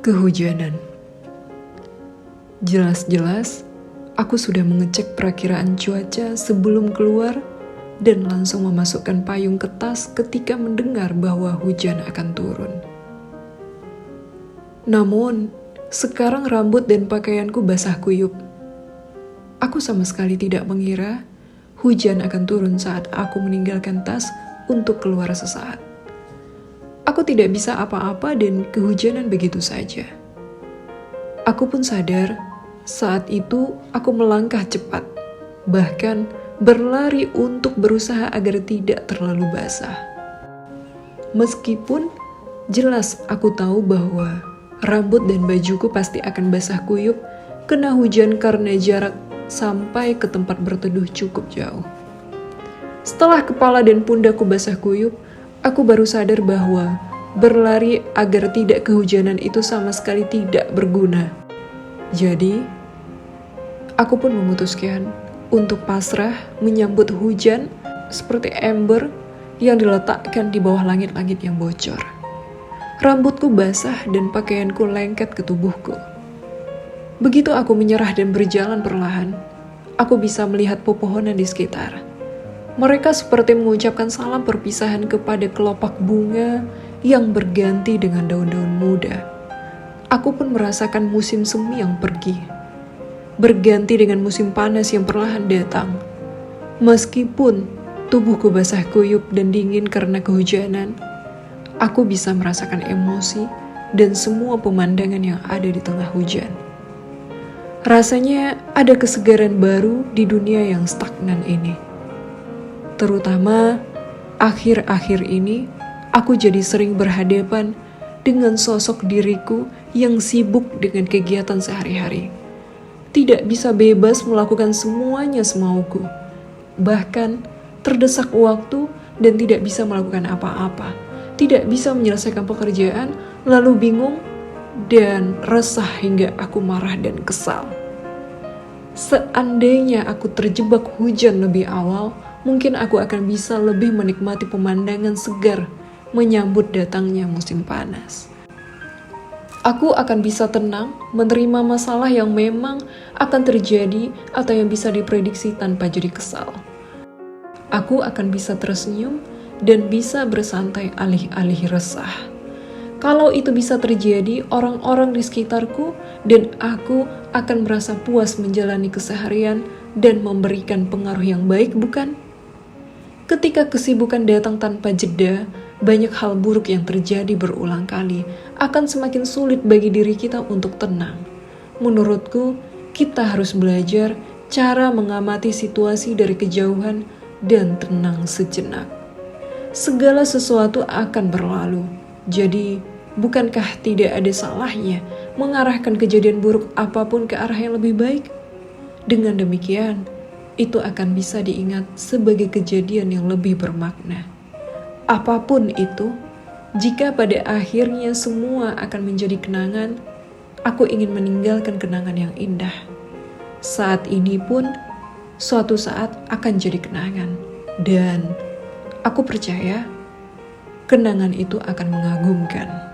Kehujanan. Jelas-jelas, aku sudah mengecek perakiraan cuaca sebelum keluar dan langsung memasukkan payung ke tas ketika mendengar bahwa hujan akan turun. Namun, sekarang rambut dan pakaianku basah kuyup. Aku sama sekali tidak mengira hujan akan turun saat aku meninggalkan tas untuk keluar sesaat. Aku tidak bisa apa-apa dan kehujanan begitu saja. Aku pun sadar saat itu aku melangkah cepat, bahkan berlari untuk berusaha agar tidak terlalu basah. Meskipun jelas aku tahu bahwa rambut dan bajuku pasti akan basah kuyup kena hujan karena jarak sampai ke tempat berteduh cukup jauh. Setelah kepala dan pundakku basah kuyup, aku baru sadar bahwa berlari agar tidak kehujanan itu sama sekali tidak berguna. Jadi, aku pun memutuskan untuk pasrah menyambut hujan seperti ember yang diletakkan di bawah langit-langit yang bocor. Rambutku basah dan pakaianku lengket ke tubuhku. Begitu aku menyerah dan berjalan perlahan, aku bisa melihat pepohonan di sekitar. Mereka seperti mengucapkan salam perpisahan kepada kelopak bunga yang berganti dengan daun-daun muda. Aku pun merasakan musim semi yang pergi, berganti dengan musim panas yang perlahan datang. Meskipun tubuhku basah kuyup dan dingin karena kehujanan, aku bisa merasakan emosi dan semua pemandangan yang ada di tengah hujan. Rasanya ada kesegaran baru di dunia yang stagnan ini. Terutama akhir-akhir ini, aku jadi sering berhadapan dengan sosok diriku yang sibuk dengan kegiatan sehari-hari. Tidak bisa bebas melakukan semuanya semauku. Bahkan terdesak waktu dan tidak bisa melakukan apa-apa. Tidak bisa menyelesaikan pekerjaan, lalu bingung dan resah hingga aku marah dan kesal. Seandainya aku terjebak hujan lebih awal, mungkin aku akan bisa lebih menikmati pemandangan segar menyambut datangnya musim panas. Aku akan bisa tenang menerima masalah yang memang akan terjadi atau yang bisa diprediksi tanpa jadi kesal. Aku akan bisa tersenyum dan bisa bersantai alih-alih resah. Kalau itu bisa terjadi, orang-orang di sekitarku dan aku akan merasa puas menjalani keseharian dan memberikan pengaruh yang baik, bukan? Ketika kesibukan datang tanpa jeda, banyak hal buruk yang terjadi berulang kali akan semakin sulit bagi diri kita untuk tenang. Menurutku, kita harus belajar cara mengamati situasi dari kejauhan dan tenang sejenak. Segala sesuatu akan berlalu, jadi bukankah tidak ada salahnya mengarahkan kejadian buruk apapun ke arah yang lebih baik? Dengan demikian, itu akan bisa diingat sebagai kejadian yang lebih bermakna. Apapun itu, jika pada akhirnya semua akan menjadi kenangan, aku ingin meninggalkan kenangan yang indah. Saat ini pun, suatu saat akan jadi kenangan. Dan aku percaya, kenangan itu akan mengagumkan.